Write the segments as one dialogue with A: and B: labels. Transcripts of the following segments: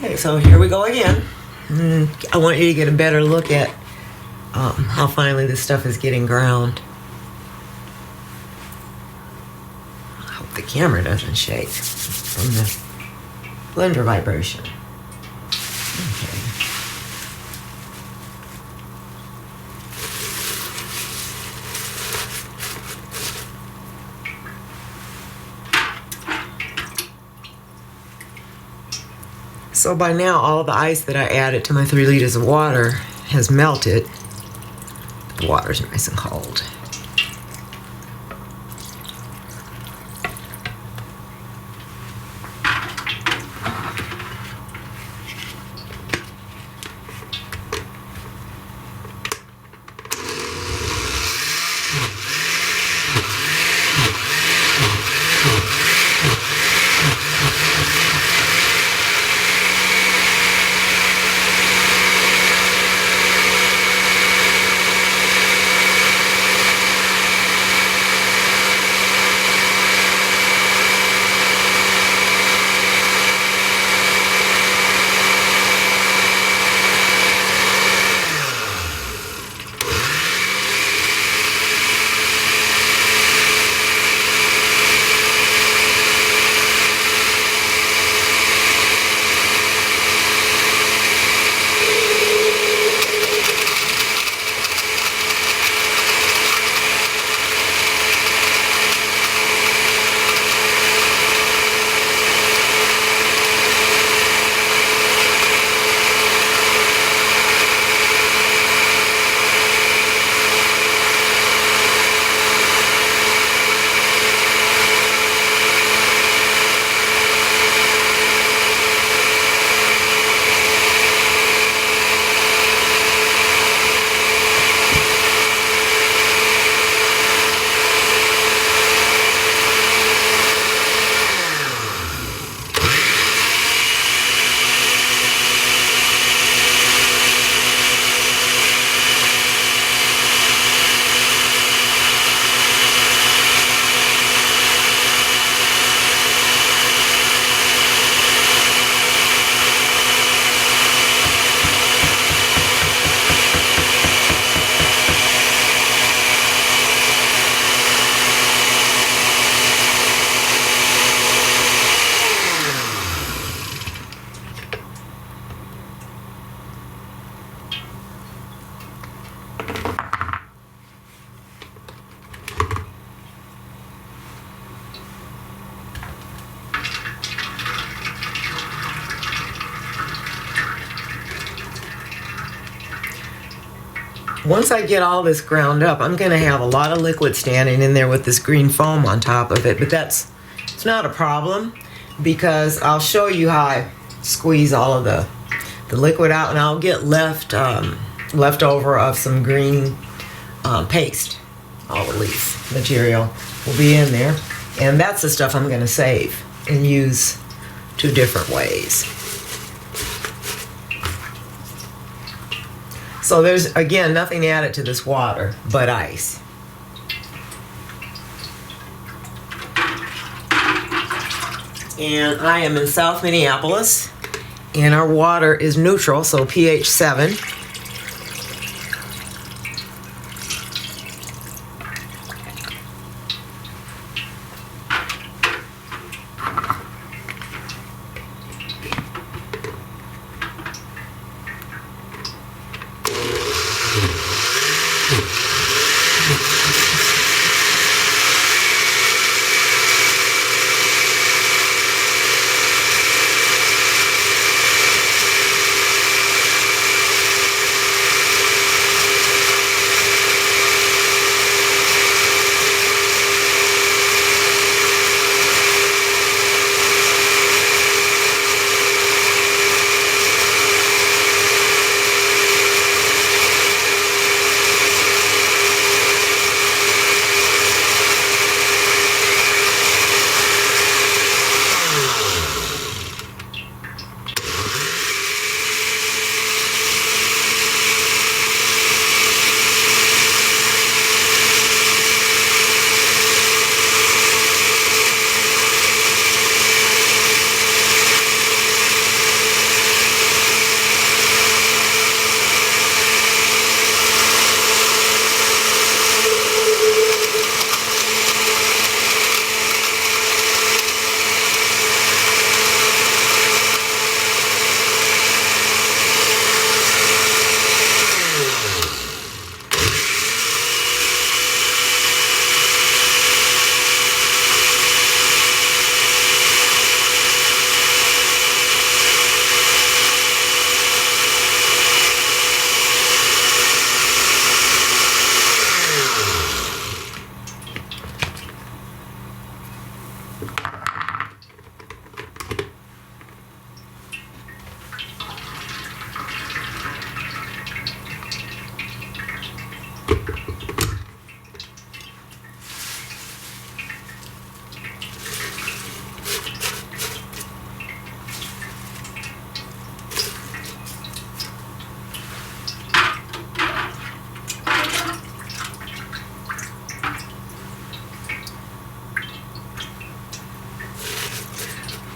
A: Okay, so here we go again. I want you to get a better look at how finely this stuff is getting ground. I hope the camera doesn't shake from the blender vibration. Okay. So by now, all the ice that I added to my 3 liters of water has melted. The water's nice and cold. Once I get all this ground up, I'm going to have a lot of liquid standing in there with this green foam on top of it, but it's not a problem because I'll show you how I squeeze all of the liquid out, and I'll get leftover of some green paste. All the leaf material will be in there, and that's the stuff I'm going to save and use 2 different ways. So there's, again, nothing added to this water but ice. And I am in South Minneapolis, and our water is neutral, so pH 7.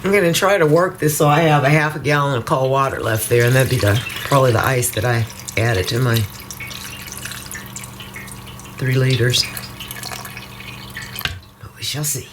A: I'm going to try to work this so I have a half a gallon of cold water left there, and that'd be probably the ice that I added to my 3 liters. But we shall see.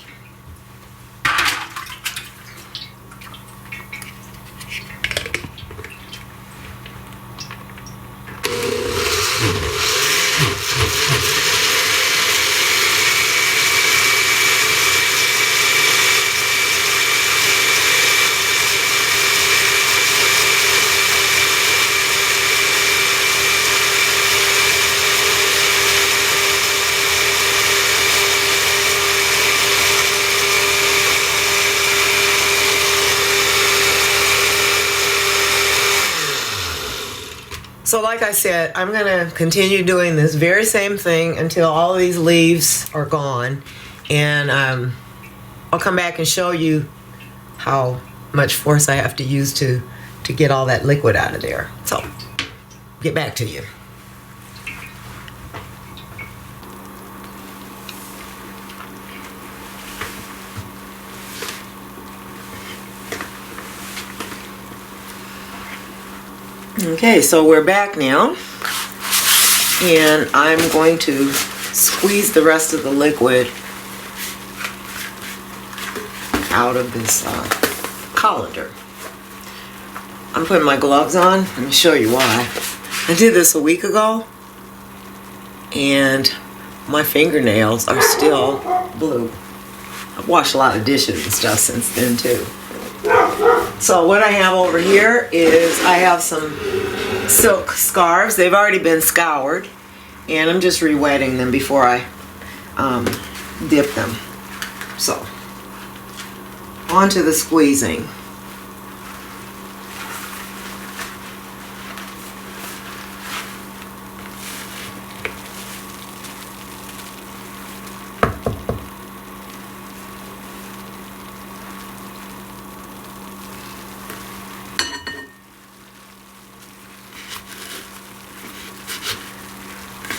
A: So like I said, I'm going to continue doing this very same thing until all of these leaves are gone. And I'll come back and show you how much force I have to use to get all that liquid out of there. So, get back to you. Okay, so we're back now, and I'm going to squeeze the rest of the liquid out of this colander. I'm putting my gloves on. Let me show you why. I did this a week ago, and my fingernails are still blue. I've washed a lot of dishes and stuff since then too. So what I have over here is I have some silk scarves. They've already been scoured, and I'm just re-wetting them before I dip them. So on to the squeezing.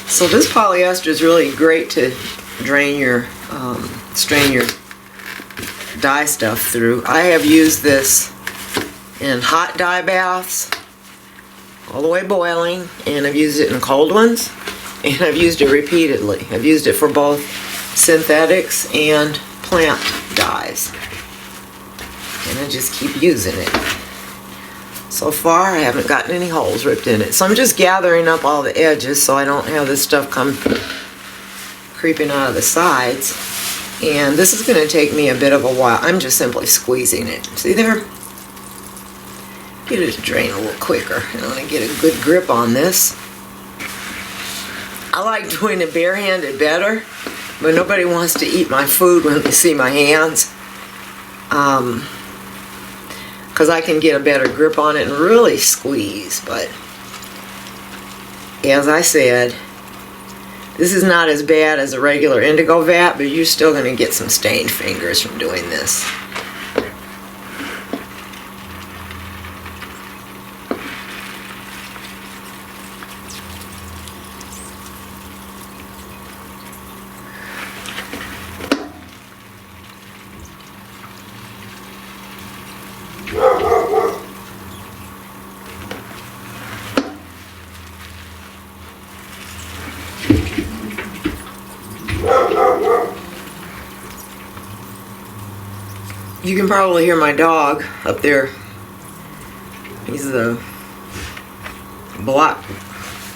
A: So this polyester is really great to drain your, strain your dye stuff through. I have used this in hot dye baths, all the way boiling, and I've used it in cold ones, and I've used it repeatedly. I've used it for both synthetics and plant dyes, and I just keep using it. So far, I haven't gotten any holes ripped in it. So I'm just gathering up all the edges so I don't have this stuff come creeping out of the sides. And this is going to take me a bit of a while. I'm just simply squeezing it. See there? Get it to drain a little quicker. I want to get a good grip on this. I like doing it barehanded better, but nobody wants to eat my food when they see my hands. Because I can get a better grip on it and really squeeze. But as I said, this is not as bad as a regular indigo vat, but you're still going to get some stained fingers from doing this. You can probably hear my dog up there. He's the block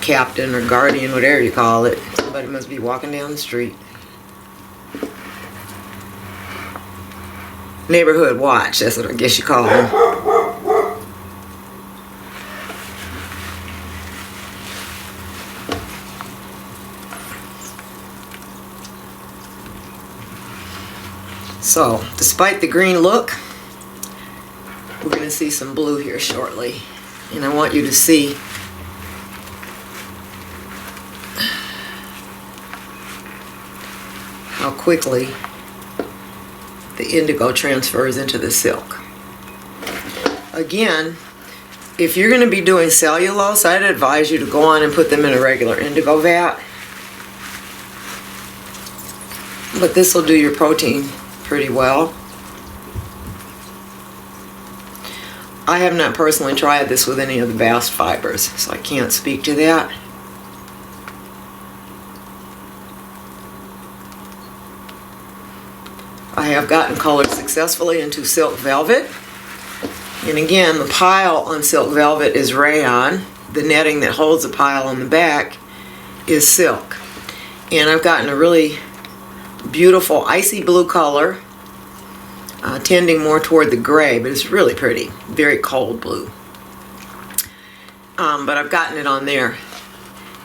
A: captain or guardian, whatever you call it. Somebody must be walking down the street. Neighborhood watch, that's what I guess you call him. So, despite the green look, we're going to see some blue here shortly. And I want you to see how quickly the indigo transfers into the silk. Again, if you're going to be doing cellulose, I'd advise you to go on and put them in a regular indigo vat. But this will do your protein pretty well. I have not personally tried this with any of the bast fibers, so I can't speak to that. I have gotten colored successfully into silk velvet. And again, the pile on silk velvet is rayon. The netting that holds the pile on the back is silk. And I've gotten a really beautiful icy blue color, tending more toward the gray, but it's really pretty. Very cold blue. But I've gotten it on there.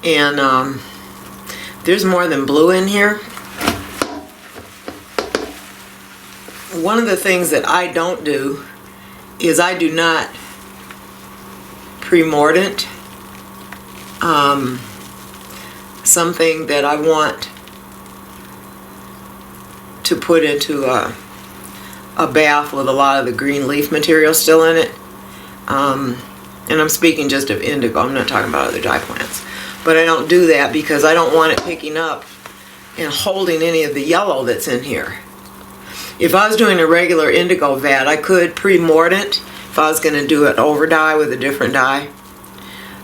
A: And there's more than blue in here. One of the things that I don't do is I do not pre-mordant something that I want to put into a bath with a lot of the green leaf material still in it. And I'm speaking just of indigo, I'm not talking about other dye plants. But I don't do that because I don't want it picking up and holding any of the yellow that's in here. If I was doing a regular indigo vat, I could pre-mordant. If I was going to do an over dye with a different dye,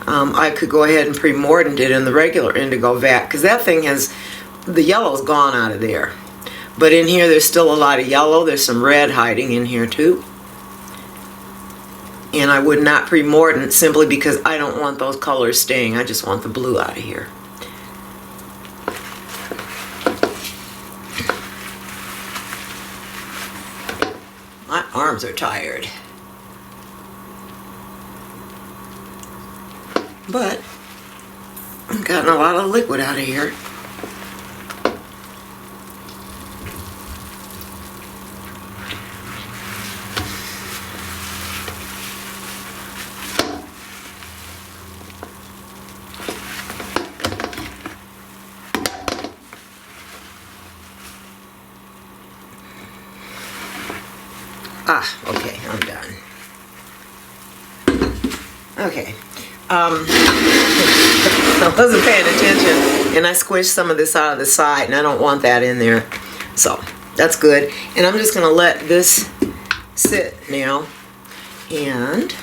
A: I could go ahead and pre-mordant it in the regular indigo vat, because that thing has, the yellow's gone out of there. But in here there's still a lot of yellow. There's some red hiding in here too. And I would not pre-mordant simply because I don't want those colors staying. I just want the blue out of here. My arms are tired. But I've gotten a lot of liquid out of here. Okay, I'm done. Okay. I wasn't paying attention and I squished some of this out of the side, and I don't want that in there. So that's good. And I'm just going to let this sit now. And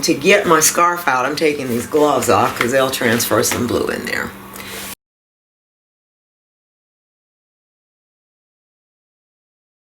A: to get my scarf out, I'm taking these gloves off because they'll transfer some blue in there.